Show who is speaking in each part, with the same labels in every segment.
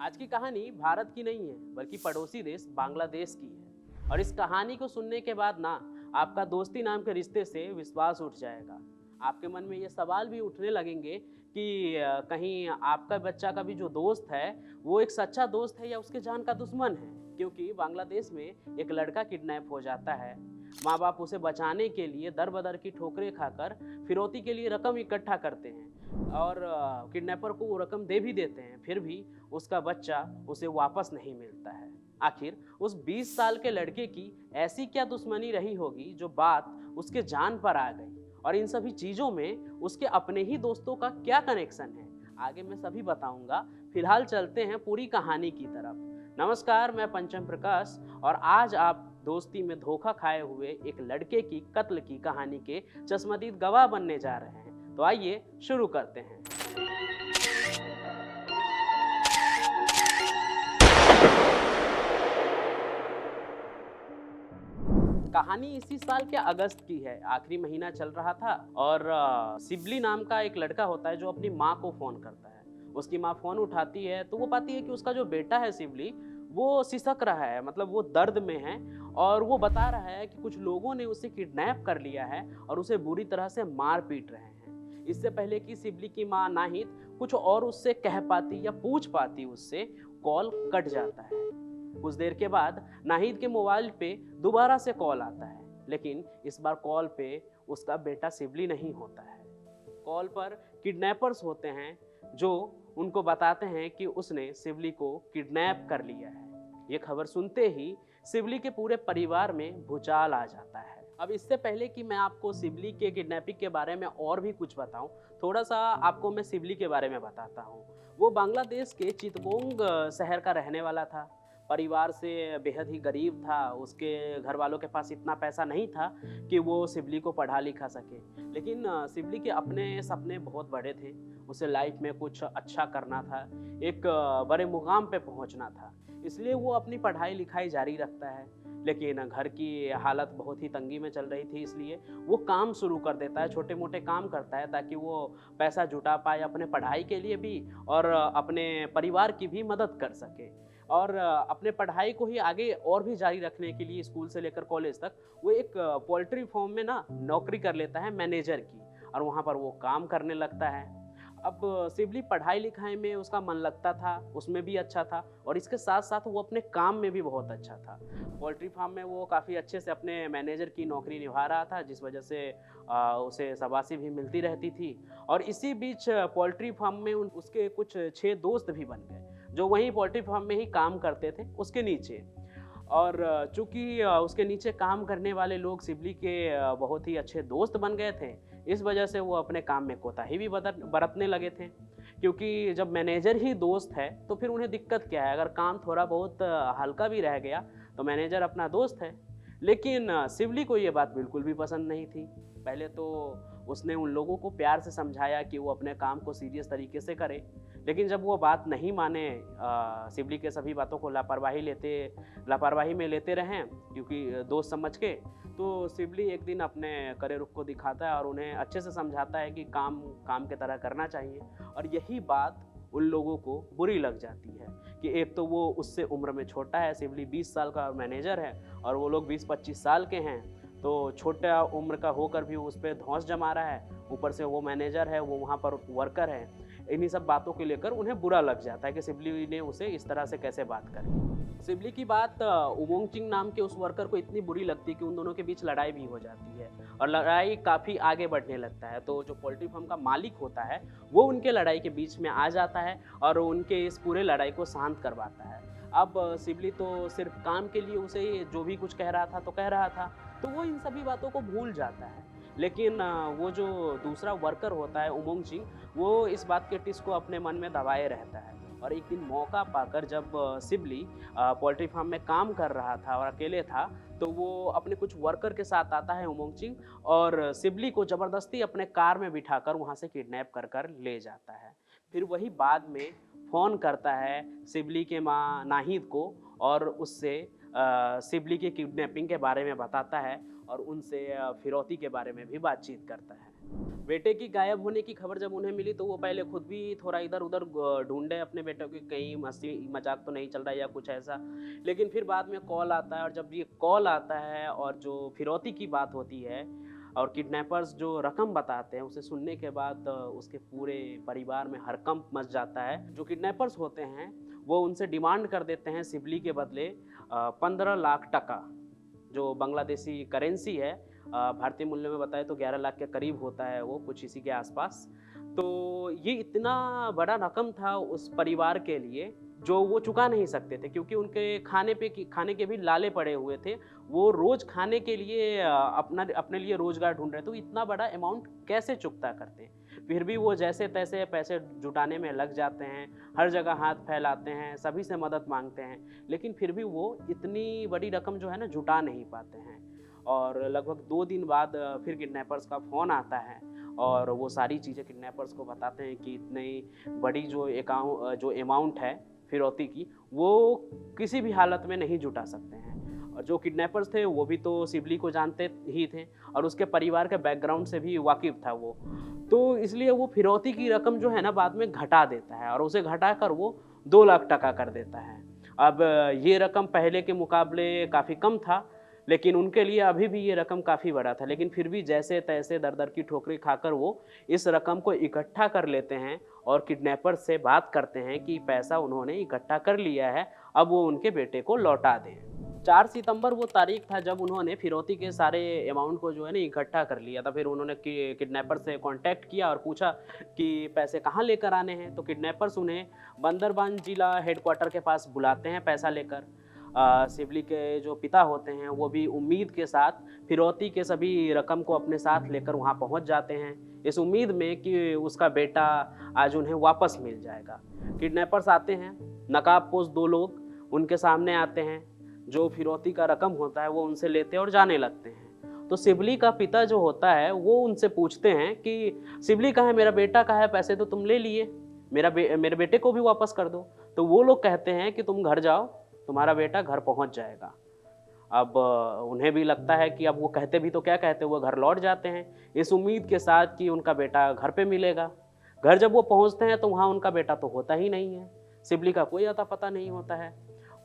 Speaker 1: आज की कहानी भारत की नहीं है बल्कि पड़ोसी देश बांग्लादेश की है। और इस कहानी को सुनने के बाद ना आपका दोस्ती नाम के रिश्ते से विश्वास उठ जाएगा। आपके मन में ये सवाल भी उठने लगेंगे कि कहीं आपका बच्चा का भी जो दोस्त है वो एक सच्चा दोस्त है या उसके जान का दुश्मन है। क्योंकि बांग्लादेश में एक लड़का किडनैप हो जाता है। माँ बाप उसे बचाने के लिए दर बदर की ठोकरें खाकर फिरौती के लिए रकम इकट्ठा करते हैं और किडनैपर को वो रकम दे भी देते हैं, फिर भी उसका बच्चा उसे वापस नहीं मिलता है। आखिर उस 20 साल के लड़के की ऐसी क्या दुश्मनी रही होगी जो बात उसके जान पर आ गई, और इन सभी चीज़ों में उसके अपने ही दोस्तों का क्या कनेक्शन है, आगे मैं सभी बताऊंगा। फिलहाल चलते हैं पूरी कहानी की तरफ। नमस्कार, मैं पंचम प्रकाश और आज आप दोस्ती में धोखा खाए हुए एक लड़के की कत्ल की कहानी के चश्मदीद गवाह बनने जा रहे हैं। तो आइए शुरू करते हैं। कहानी इसी साल के अगस्त की है। आखिरी महीना चल रहा था और सिबली नाम का एक लड़का होता है जो अपनी माँ को फोन करता है। उसकी माँ फोन उठाती है तो वो पाती है कि उसका जो बेटा है सिबली वो सिसक रहा है, मतलब वो दर्द में है। और वो बता रहा है कि कुछ लोगों ने उसे किडनैप कर लिया है और उसे बुरी तरह से मार पीट रहे हैं। इससे पहले कि सिबली की माँ नाहिद कुछ और उससे कह पाती या पूछ पाती, उससे कॉल कट जाता है। कुछ देर के बाद नाहिद के मोबाइल पे दोबारा से कॉल आता है, लेकिन इस बार कॉल पे उसका बेटा सिबली नहीं होता है। कॉल पर किडनैपर्स होते हैं जो उनको बताते हैं कि उसने सिबली को किडनैप कर लिया है। ये खबर सुनते ही सिबली के पूरे परिवार में भूचाल आ जाता है। अब इससे पहले कि मैं आपको सिबली के किडनैपिंग के बारे में और भी कुछ बताऊं, थोड़ा सा आपको मैं सिबली के बारे में बताता हूं। वो बांग्लादेश के चितगोंग शहर का रहने वाला था। परिवार से बेहद ही गरीब था। उसके घर वालों के पास इतना पैसा नहीं था कि वो सिबली को पढ़ा लिखा सके। लेकिन सिबली के अपने सपने बहुत बड़े थे। उसे लाइफ में कुछ अच्छा करना था, एक बड़े मुकाम पे पहुंचना था। इसलिए वो अपनी पढ़ाई लिखाई जारी रखता है। लेकिन घर की हालत बहुत ही तंगी में चल रही थी, इसलिए वो काम शुरू कर देता है, छोटे मोटे काम करता है ताकि वो पैसा जुटा पाए अपने पढ़ाई के लिए भी और अपने परिवार की भी मदद कर सके। और अपने पढ़ाई को ही आगे और भी जारी रखने के लिए स्कूल से लेकर कॉलेज तक वो एक पोल्ट्री फार्म में ना नौकरी कर लेता है मैनेजर की, और वहाँ पर वो काम करने लगता है। अब सिबली पढ़ाई लिखाई में उसका मन लगता था, उसमें भी अच्छा था, और इसके साथ साथ वो अपने काम में भी बहुत अच्छा था। पोल्ट्री फार्म में वो काफ़ी अच्छे से अपने मैनेजर की नौकरी निभा रहा था, जिस वजह से उसे शाबाशी भी मिलती रहती थी। और इसी बीच पोल्ट्री फार्म में उसके कुछ 6 दोस्त भी बन गए जो वहीं पोल्ट्री फार्म में ही काम करते थे उसके नीचे। और चूंकि उसके नीचे काम करने वाले लोग सिबली के बहुत ही अच्छे दोस्त बन गए थे, इस वजह से वो अपने काम में कोताही भी बरतने लगे थे। क्योंकि जब मैनेजर ही दोस्त है तो फिर उन्हें दिक्कत क्या है, अगर काम थोड़ा बहुत हल्का भी रह गया तो मैनेजर अपना दोस्त है। लेकिन सिबली को ये बात बिल्कुल भी पसंद नहीं थी। पहले तो उसने उन लोगों को प्यार से समझाया कि वो अपने काम को सीरियस तरीके से करे, लेकिन जब वो बात नहीं माने, सिबली के सभी बातों को लापरवाही में लेते रहें क्योंकि दोस्त समझ के, तो सिबली एक दिन अपने कड़े रुख को दिखाता है और उन्हें अच्छे से समझाता है कि काम काम की तरह करना चाहिए। और यही बात उन लोगों को बुरी लग जाती है कि एक तो वो उससे उम्र में छोटा है, सिबली 20 साल का मैनेजर है और वो लोग 20-25 साल के हैं, तो छोटा उम्र का होकर भी उस पर धौंस जमा रहा है। ऊपर से वो मैनेजर है, वो वहाँ पर वर्कर है। इन्हीं सब बातों को लेकर उन्हें बुरा लग जाता है कि सिबली ने उसे इस तरह से कैसे बात करी। सिबली की बात उमोंग चिंग नाम के उस वर्कर को इतनी बुरी लगती है कि उन दोनों के बीच लड़ाई भी हो जाती है और लड़ाई काफ़ी आगे बढ़ने लगता है। तो जो पोल्ट्री फार्म का मालिक होता है वो उनके लड़ाई के बीच में आ जाता है और उनके इस पूरे लड़ाई को शांत करवाता है। अब सिबली तो सिर्फ काम के लिए उसे जो भी कुछ कह रहा था तो कह रहा था, तो वो इन सभी बातों को भूल जाता है। लेकिन वो जो दूसरा वर्कर होता है उमोंग चिंग, वो इस बात के टिस को अपने मन में दबाए रहता है। और एक दिन मौका पाकर जब सिबली पोल्ट्री फार्म में काम कर रहा था और अकेले था, तो वो अपने कुछ वर्कर के साथ आता है उमोंग चिंग, और सिबली को ज़बरदस्ती अपने कार में बिठाकर वहाँ से किडनैप कर कर ले जाता है। फिर वही बाद में फ़ोन करता है सिबली के माँ नाहिद को और उससे सिबली की किडनैपिंग के बारे में बताता है और उनसे फिरौती के बारे में भी बातचीत करता है। बेटे की गायब होने की खबर जब उन्हें मिली तो वो पहले खुद भी थोड़ा इधर-उधर ढूँढे अपने बेटे को, कहीं मस्ती मज़ाक तो नहीं चल रहा है या कुछ ऐसा। लेकिन फिर बाद में कॉल आता है, और जब ये कॉल आता है और जो फिरौती की बात होती है और किडनैपर्स जो रकम बताते हैं, उसे सुनने के बाद उसके पूरे परिवार में हड़कंप मच जाता है। जो किडनैपर्स होते हैं, वो उनसे डिमांड कर देते हैं सिबली के बदले 15 लाख टका, जो बांग्लादेशी करेंसी है। भारतीय मूल्य में बताएँ तो 11 लाख के करीब होता है वो, कुछ इसी के आसपास। तो ये इतना बड़ा रकम था उस परिवार के लिए, जो वो चुका नहीं सकते थे, क्योंकि उनके खाने के भी लाले पड़े हुए थे। वो रोज़ खाने के लिए अपने लिए रोज़गार ढूँढ रहे थे, तो इतना बड़ा अमाउंट कैसे चुकता करते? फिर भी वो जैसे-तैसे पैसे जुटाने में लग जाते हैं, हर जगह हाथ फैलाते हैं, सभी से मदद माँगते हैं, लेकिन फिर भी वो इतनी बड़ी रकम जो है ना जुटा नहीं पाते हैं। और लगभग 2 दिन बाद फिर किडनैपर्स का फ़ोन आता है और वो सारी चीज़ें किडनैपर्स को बताते हैं कि इतनी बड़ी जो अमाउंट है फिरौती की, वो किसी भी हालत में नहीं जुटा सकते हैं। और जो किडनैपर्स थे वो भी तो सिबली को जानते ही थे और उसके परिवार के बैकग्राउंड से भी वाकिफ़ था वो। तो इसलिए वो फिरौती की रकम जो है ना बाद में घटा देता है और उसे घटाकर वो 2 लाख टका कर देता है। अब ये रकम पहले के मुकाबले काफ़ी कम था, लेकिन उनके लिए अभी भी ये रकम काफ़ी बड़ा था, लेकिन फिर भी जैसे-तैसे दर-दर की ठोकरें खाकर वो इस रकम को इकट्ठा कर लेते हैं और किडनैपर से बात करते हैं कि पैसा उन्होंने इकट्ठा कर लिया है, अब वो उनके बेटे को लौटा दें। 4 सितंबर वो तारीख था जब उन्होंने फिरौती के सारे अमाउंट को जो है ना इकट्ठा कर लिया था। फिर उन्होंने किडनैपर से कॉन्टैक्ट किया और पूछा कि पैसे कहाँ लेकर आने हैं, तो किडनैपर्स उन्हें बंदरबान जिला हेडक्वार्टर के पास बुलाते हैं पैसा लेकर। सिबली के जो पिता होते हैं वो भी उम्मीद के साथ फिरौती के सभी रकम को अपने साथ लेकर वहाँ पहुँच जाते हैं, इस उम्मीद में कि उसका बेटा आज उन्हें वापस मिल जाएगा। किडनैपर्स आते हैं, नकाबपोश 2 लोग उनके सामने आते हैं, जो फिरौती का रकम होता है वो उनसे लेते हैं और जाने लगते हैं। तो सिबली का पिता जो होता है वो उनसे पूछते हैं कि सिबली कहाँ है, मेरा बेटा कहाँ है, पैसे तो तुम ले लिए, मेरे बेटे को भी वापस कर दो। तो वो लोग कहते हैं कि तुम घर जाओ, तुम्हारा बेटा घर पहुंच जाएगा। अब उन्हें भी लगता है कि अब वो कहते भी तो क्या कहते, वो घर लौट जाते हैं इस उम्मीद के साथ कि उनका बेटा घर पे मिलेगा। घर जब वो पहुंचते हैं तो वहाँ उनका बेटा तो होता ही नहीं है, सिबली का कोई अता पता नहीं होता है।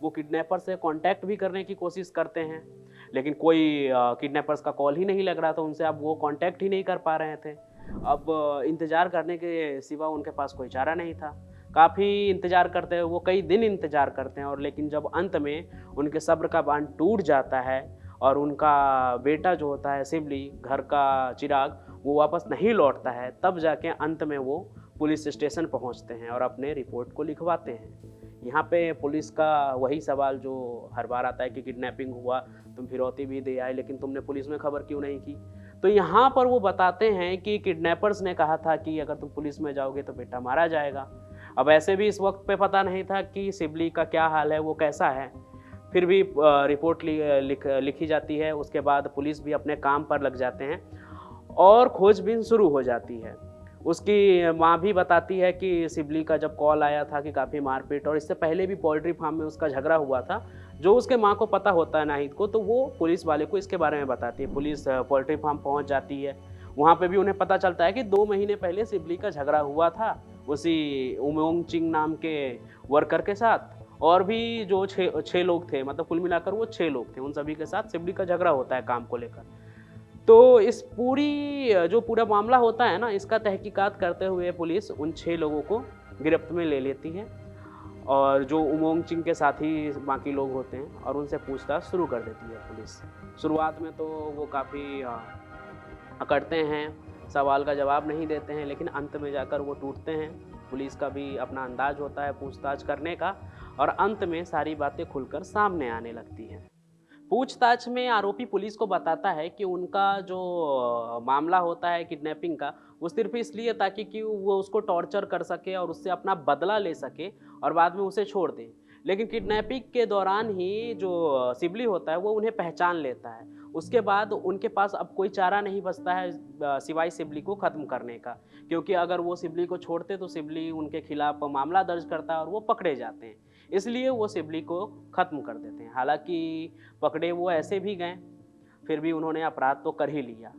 Speaker 1: वो किडनैपर से कांटेक्ट भी करने की कोशिश करते हैं, लेकिन कोई किडनैपर्स का कॉल ही नहीं लग रहा था उनसे, अब वो कांटेक्ट ही नहीं कर पा रहे थे। अब इंतज़ार करने के सिवा उनके पास कोई चारा नहीं था। काफ़ी इंतज़ार करते हैं वो, कई दिन इंतज़ार करते हैं, और लेकिन जब अंत में उनके सब्र का बाँध टूट जाता है और उनका बेटा जो होता है सिबली, घर का चिराग, वो वापस नहीं लौटता है, तब जाके अंत में वो पुलिस स्टेशन पहुंचते हैं और अपने रिपोर्ट को लिखवाते हैं। यहाँ पे पुलिस का वही सवाल जो हर बार आता है कि किडनैपिंग हुआ, तुम फिरौती भी दे आए, लेकिन तुमने पुलिस में खबर क्यों नहीं की? तो यहाँ पर वो बताते हैं कि किडनैपर्स ने कहा था कि अगर तुम पुलिस में जाओगे तो बेटा मारा जाएगा। अब ऐसे भी इस वक्त पे पता नहीं था कि सिबली का क्या हाल है, वो कैसा है। फिर भी रिपोर्ट लिखी जाती है, उसके बाद पुलिस भी अपने काम पर लग जाते हैं और खोजबीन शुरू हो जाती है। उसकी माँ भी बताती है कि सिबली का जब कॉल आया था कि काफ़ी मारपीट, और इससे पहले भी पोल्ट्री फार्म में उसका झगड़ा हुआ था, जो उसके माँ को पता होता है नाहिद को, तो वो पुलिस वाले को इसके बारे में बताती है। पुलिस पोल्ट्री फार्म पहुँच जाती है, वहाँ पे भी उन्हें पता चलता है कि 2 महीने पहले सिबली का झगड़ा हुआ था उसी उमोंग चिंग नाम के वर्कर के साथ, और भी जो 6 लोग थे, मतलब कुल मिलाकर वो 6 लोग थे, उन सभी के साथ सिबली का झगड़ा होता है काम को लेकर। तो इस जो पूरा मामला होता है ना, इसका तहकीकात करते हुए पुलिस उन 6 लोगों को गिरफ्त में ले लेती है, और जो उमोंग चिंग के साथी बाकी लोग होते हैं, और उनसे पूछताछ शुरू कर देती है पुलिस। शुरुआत में तो वो काफ़ी अकड़ते हैं, सवाल का जवाब नहीं देते हैं, लेकिन अंत में जाकर वो टूटते हैं। पुलिस का भी अपना अंदाज होता है पूछताछ करने का, और अंत में सारी बातें खुलकर सामने आने लगती हैं। पूछताछ में आरोपी पुलिस को बताता है कि उनका जो मामला होता है किडनैपिंग का, वो सिर्फ इसलिए ताकि कि वो उसको टॉर्चर कर सके और उससे अपना बदला ले सके और बाद में उसे छोड़ दे। लेकिन किडनैपिंग के दौरान ही जो सिबली होता है वो उन्हें पहचान लेता है। उसके बाद उनके पास अब कोई चारा नहीं बचता है सिवाय सिबली को ख़त्म करने का, क्योंकि अगर वो सिबली को छोड़ते तो सिबली उनके खिलाफ मामला दर्ज करता है और वो पकड़े जाते हैं। इसलिए वो सिबली को ख़त्म कर देते हैं। हालाँकि पकड़े वो ऐसे भी गए, फिर भी उन्होंने अपराध तो कर ही लिया।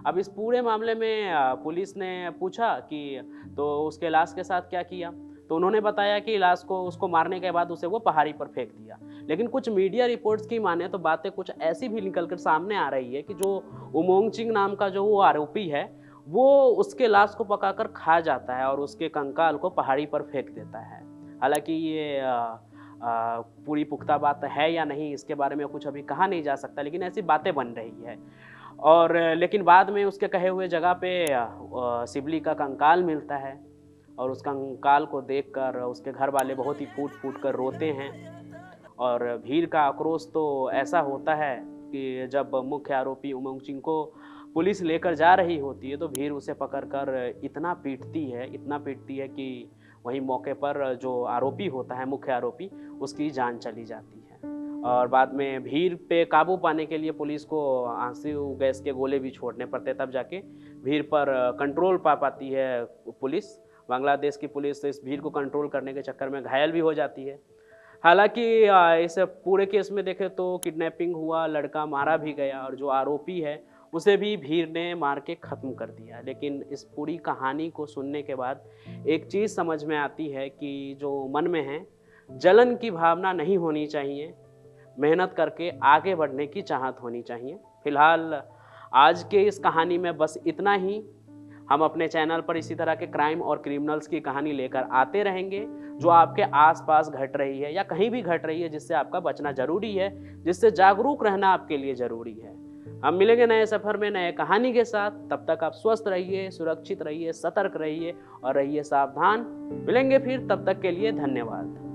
Speaker 1: अब इस पूरे मामले में पुलिस ने पूछा कि तो उसके लाश के साथ क्या किया? तो उन्होंने बताया कि लाश को उसको मारने के बाद उसे वो पहाड़ी पर फेंक दिया। लेकिन कुछ मीडिया रिपोर्ट्स की माने तो बातें कुछ ऐसी भी निकल कर सामने आ रही है कि जो उमोंग चिंग नाम का जो वो आरोपी है, वो उसके लाश को पकाकर खा जाता है और उसके कंकाल को पहाड़ी पर फेंक देता है। हालाँकि ये पूरी पुख्ता बात है या नहीं, इसके बारे में कुछ अभी कहा नहीं जा सकता, लेकिन ऐसी बातें बन रही है। और लेकिन बाद में उसके कहे हुए जगह पे सिबली का कंकाल मिलता है और उस कंकाल को देखकर उसके घर वाले बहुत ही फूट-फूट कर रोते हैं। और भीड़ का आक्रोश तो ऐसा होता है कि जब मुख्य आरोपी उमंग चिंग को पुलिस लेकर जा रही होती है, तो भीड़ उसे पकड़कर इतना पीटती है कि वहीं मौके पर जो आरोपी होता है, मुख्य आरोपी, उसकी जान चली जाती है। और बाद में भीड़ पे काबू पाने के लिए पुलिस को आंसू गैस के गोले भी छोड़ने पड़ते, तब जाके भीड़ पर कंट्रोल पा पाती है पुलिस। बांग्लादेश की पुलिस इस भीड़ को कंट्रोल करने के चक्कर में घायल भी हो जाती है। हालाँकि इस पूरे केस में देखें तो किडनैपिंग हुआ, लड़का मारा भी गया और जो आरोपी है, उसे भी भीड़ ने मार के ख़त्म कर दिया। लेकिन इस पूरी कहानी को सुनने के बाद एक चीज़ समझ में आती है कि जो मन में है, जलन की भावना नहीं होनी चाहिए, मेहनत करके आगे बढ़ने की चाहत होनी चाहिए। फ़िलहाल आज के इस कहानी में बस इतना ही। हम अपने चैनल पर इसी तरह के क्राइम और क्रिमिनल्स की कहानी लेकर आते रहेंगे, जो आपके आस-पास घट रही है या कहीं भी घट रही है, जिससे आपका बचना ज़रूरी है, जिससे जागरूक रहना आपके लिए ज़रूरी है। हम मिलेंगे नए सफ़र में नए कहानी के साथ। तब तक आप स्वस्थ रहिए, सुरक्षित रहिए, सतर्क रहिए और रहिए सावधान। मिलेंगे फिर, तब तक के लिए धन्यवाद।